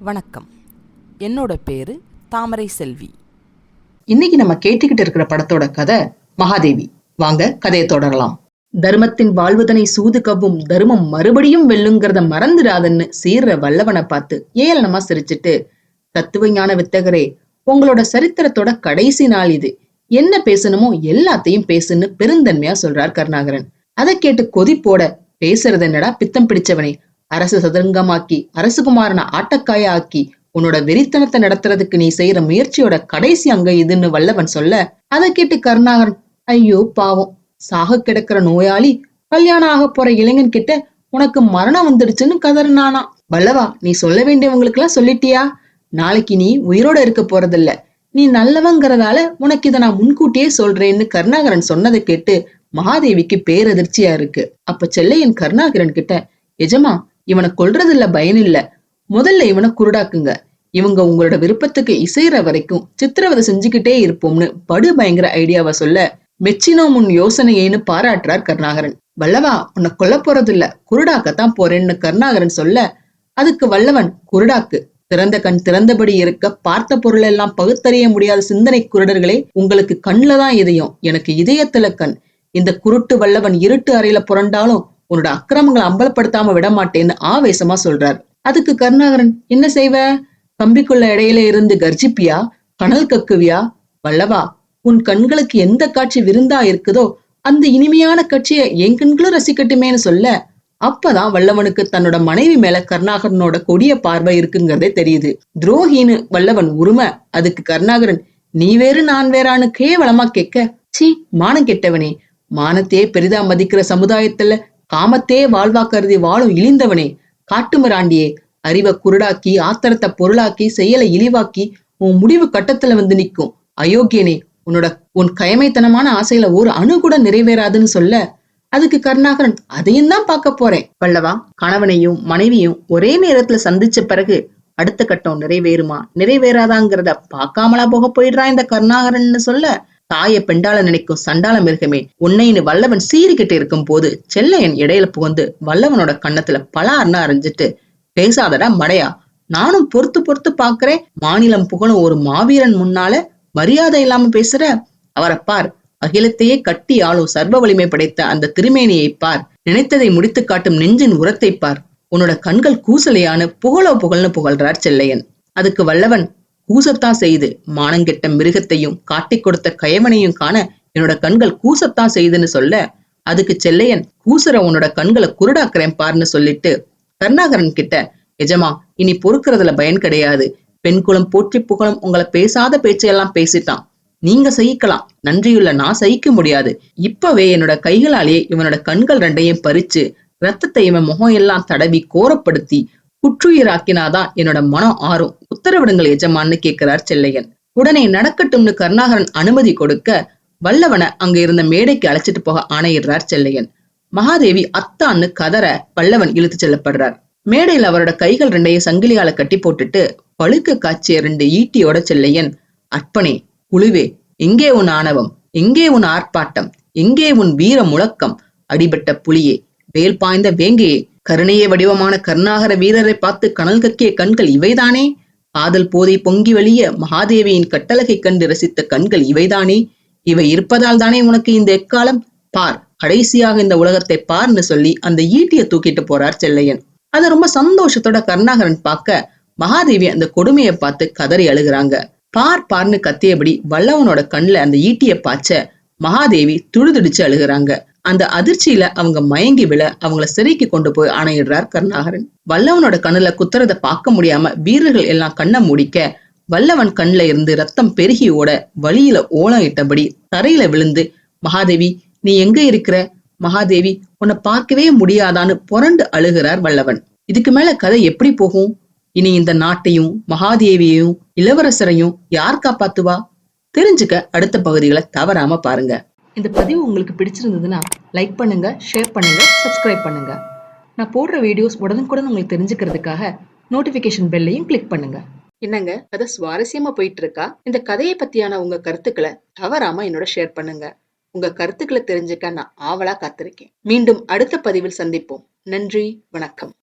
வணக்கம். என்னோட பேரு தாமரை செல்வி. இன்னைக்கு நம்ம கேட்டுக்கிட்டு இருக்கிற படத்தோட கதை மகாதேவி. வாங்க கதையை தொடரலாம். தர்மத்தின் வாழ்வுதனை சூது கவ்வும் தர்மம் மறுபடியும் வெல்லுங்கிறத மறந்துடாதன்னு சீர்ற வல்லவனை பார்த்து ஏளனமா சிரிச்சிட்டு, தத்துவ ஞான வித்தகரே, உங்களோட சரித்திரத்தோட கடைசி நாள் இது. என்ன பேசணுமோ எல்லாத்தையும் பேசுன்னு பெருந்தன்மையா சொல்றார் கருணாகரன். அதை கேட்டு கொதிப்போட, பேசுறது என்னடா பித்தம் பிடிச்சவனே, அரசு சதுரங்கமாக்கி அரசகுமாரனை ஆட்டக்காய ஆக்கி உன்னோட வெறித்தனத்தை நடத்துறதுக்கு நீ செய்யற முயற்சியோட கடைசி அங்க இதுன்னு வல்லவன் சொல்ல, அதை கேட்டு கருணாகரன், ஐயோ பாவம், சாக கிடக்கிற நோயாளி கல்யாணம் ஆக போற இளைஞன் கிட்ட உனக்கு மரணம் வந்துடுச்சுன்னு கதறினானா. வல்லவா, நீ சொல்ல வேண்டியவங்களுக்கு எல்லாம் சொல்லிட்டியா? நாளைக்கு நீ உயிரோட இருக்க போறதில்ல, நீ நல்லவங்கிறதால உனக்கு இதை நான் முன்கூட்டியே சொல்றேன்னு கருணாகரன் சொன்னதை கேட்டு மகாதேவிக்கு பேரதிர்ச்சியா இருக்கு. அப்ப செல்லையன் கருணாகரன் கிட்ட, எஜமா, இவனை கொல்றதுல பயன் இல்ல, முதல்ல இவனை குருடாக்குங்க, இவங்க உங்களோட விருப்பத்துக்கு இசைற வரைக்கும் சித்திரவதை செஞ்சுக்கிட்டே இருப்போம்னு படு பயங்கர ஐடியாவை சொல்ல, மெச்சினோ முன் யோசனையேன்னு பாராட்டுறார் கருணாகரன். வல்லவா, உன்னை கொல்ல போறது இல்ல, குருடாக்கத்தான் போறேன்னு கருணாகரன் சொல்ல, அதுக்கு வல்லவன், குருடாக்கு, திறந்த கண் திறந்தபடி இருக்க, பார்த்த பொருள் எல்லாம் பகுத்தறிய முடியாத சிந்தனை குருடர்களே, உங்களுக்கு கண்ணுலதான் இதயம், எனக்கு இதயத்துல கண். இந்த குருட்டு வல்லவன் இருட்டு அறையில புரண்டாலும் உன்னோட அக்கிரமங்களை அம்பலப்படுத்தாம விட மாட்டேன்னு ஆவேசமா சொல்றார். அதுக்கு கருணாகரன், என்ன செய்வ? கம்பிக்குள்ள இடையில இருந்து கர்ஜிப்பியா, கனல் கக்குவியா? வல்லவா, உன் கண்களுக்கு எந்த காட்சி விருந்தா இருக்குதோ அந்த இனிமையான காட்சியை என் கண்களும் ரசிக்கட்டுமேன்னு சொல்ல, அப்பதான் வல்லவனுக்கு தன்னோட மனைவி மேல கருணாகரனோட கொடிய பார்வை இருக்குங்கிறதே தெரியுது. துரோகின்னு வல்லவன் உரிம. அதுக்கு கருணாகரன், நீ வேறு நான் வேறான்னு கேவலமா கேட்க, சீ, மானம் கெட்டவனே, மானத்தையே பெரிதா மதிக்கிற சமுதாயத்துல காமத்தையே வாழ்வா கருதி வாழும் இழிந்தவனே, காட்டுமிராண்டியே, அறிவை குருடாக்கி ஆத்திரத்தை பொருளாக்கி செயலை இழிவாக்கி உன் முடிவு கட்டத்துல வந்து நிற்கும் அயோக்கியனே, உன் கயமைத்தனமான ஆசையில ஒரு அணு கூட நிறைவேறாதுன்னு சொல்ல, அதுக்கு கருணாகரன், அதையும் தான் பார்க்க போறேன். வல்லவா, கணவனையும் மனைவியும் ஒரே நேரத்துல சந்திச்ச பிறகு அடுத்த கட்டம் நிறைவேறுமா நிறைவேறாதாங்கிறத பார்க்காமலா போக போயிடுறான் இந்த கருணாகரன் சொல்ல, தாய பெண்டால நினைக்கும் சண்டால மிருகமே, உன்னைன்னு வல்லவன் சீறிக்கிட்டு இருக்கும் போது செல்லையன் இடையில புகுந்து வல்லவனோட கண்ணத்துல பலார்னு அரைஞ்சிட்டு, பேசாதடா மடையா, நானும் பொறுத்து பொறுத்து பாக்குறேன், மாநிலம் புகழும் ஒரு மாவீரன் முன்னால மரியாதை இல்லாம பேசுற, அவரை பார், அகிலத்தையே கட்டி ஆளும் சர்வ வலிமை படைத்த அந்த திருமேனியை பார், நினைத்ததை முடித்து காட்டும் நெஞ்சின் உரத்தை பார், உன்னோட கண்கள் கூசலையான்னு புகழ்னு புகழ்றார் செல்லையன். அதுக்கு வல்லவன், கூசத்தான் செய்து, மானங்கெட்ட மிருகத்தையும் காட்டிக் கொடுத்த கயவனையும் காண என்னோட கண்கள் கூசத்தான் செய்துன்னு சொல்ல, அதுக்கு செல்லையன், கூசுற உன்னோட கண்களை குருடாக்குறேன் பாருன்னு சொல்லிட்டு கருணாகரன் கிட்ட, எஜமா, இனி பொறுக்கிறதுல பயன் கிடையாது, பெண் குலம் போற்றி புகழும் உங்களை பேசாத பேச்சையெல்லாம் பேசிட்டான், நீங்க சகிக்கலாம், நன்றியுள்ள நான் சகிக்க முடியாது, இப்பவே என்னோட கைகளாலேயே இவனோட கண்கள் ரெண்டையும் பறிச்சு ரத்தத்தை இவன் முகம் எல்லாம் தடவி கோரப்படுத்தி குற்றுயிராக்கினாதான் என்னோட மனம் ஆறும், உத்தரவிடுங்கள் எஜமான்னு கேட்கிறார் செல்லையன். உடனே நடக்கட்டும்னு கருணாகரன் அனுமதி கொடுக்க, வல்லவனை அங்க இருந்த மேடைக்கு அழைச்சிட்டு போக ஆணையிடுறார் செல்லையன். மகாதேவி அத்தான்னு கதற வல்லவன் இழுத்து செல்லப்படுறார். மேடையில் அவரோட கைகள் ரெண்டையும் சங்கிலியால கட்டி போட்டுட்டு பழுக்க காய்ச்சிய 2 ஈட்டியோட செல்லையன், அற்பனே, குழுவே, எங்கே உன் ஆணவம், எங்கே உன் ஆர்ப்பாட்டம், எங்கே உன் வீர முழக்கம், அடிபட்ட புலியே, வேல் பாய்ந்த வேங்கையே, கருணைய வடிவமான கருணாகர வீரரை பார்த்து கனல் கக்கிய கண்கள் இவைதானே, காதல் போதை பொங்கி வழிய மகாதேவியின் கட்டழகை கண்டு ரசித்த கண்கள் இவைதானே, இவை இருப்பதால் தானே உனக்கு இந்த எக்காலம், பார், கடைசியாக இந்த உலகத்தை பார்னு சொல்லி அந்த ஈட்டிய தூக்கிட்டு போறார் செல்லையன். அத ரொம்ப சந்தோஷத்தோட கருணாகரன் பார்க்க, மகாதேவி அந்த கொடுமையை பார்த்து கதறி அழுகுறாங்க. பார்னு கத்தியபடி வல்லவனோட கண்ணுல அந்த ஈட்டிய பாய்ச்ச மகாதேவி துடிதுடிச்சு அழுகுறாங்க. அந்த அதிர்ச்சியில அவங்க மயங்கி விழ அவங்கள சிறைக்கு கொண்டு போய் ஆணையிடுறார் கருணாகரன். வல்லவனோட கண்ணுல குத்துறத பார்க்க முடியாம வீரர்கள் எல்லாம் கண்ணை மூடிக்க, வல்லவன் கண்ணுல இருந்து ரத்தம் பெருகி ஓட வழியில ஓலம் இட்டபடி தரையில விழுந்து, மகாதேவி, நீ எங்க இருக்கிற? மகாதேவி, உன்னை பார்க்கவே முடியாதான்னு புரண்டு அழுகிறார் வல்லவன். இதுக்கு மேல கதை எப்படி போகும்? இனி இந்த நாட்டையும் மகாதேவியையும் இளவரசரையும் யார் காப்பாத்துவா? தெரிஞ்சுக்க அடுத்த பகுதிகளை தவறாம பாருங்க. இந்த பதிவு உங்களுக்கு பிடிச்சிருந்ததுன்னா லைக் பண்ணுங்க, ஷேர் பண்ணுங்க, சப்ஸ்கிரைப் பண்ணுங்க. நான் போடுற வீடியோஸ் உடனுக்குடன் உங்களுக்கு தெரிஞ்சுக்கிறதுக்காக நோட்டிபிகேஷன் பெல்லையும் கிளிக் பண்ணுங்க. என்னங்க, கதை சுவாரஸ்யமா போயிட்டு இருக்கா? இந்த கதையை பத்தியான உங்க கருத்துக்களை தவறாம என்னோட ஷேர் பண்ணுங்க. உங்க கருத்துக்களை தெரிஞ்சுக்க நான் ஆவலா காத்திருக்கேன். மீண்டும் அடுத்த பதிவில் சந்திப்போம். நன்றி, வணக்கம்.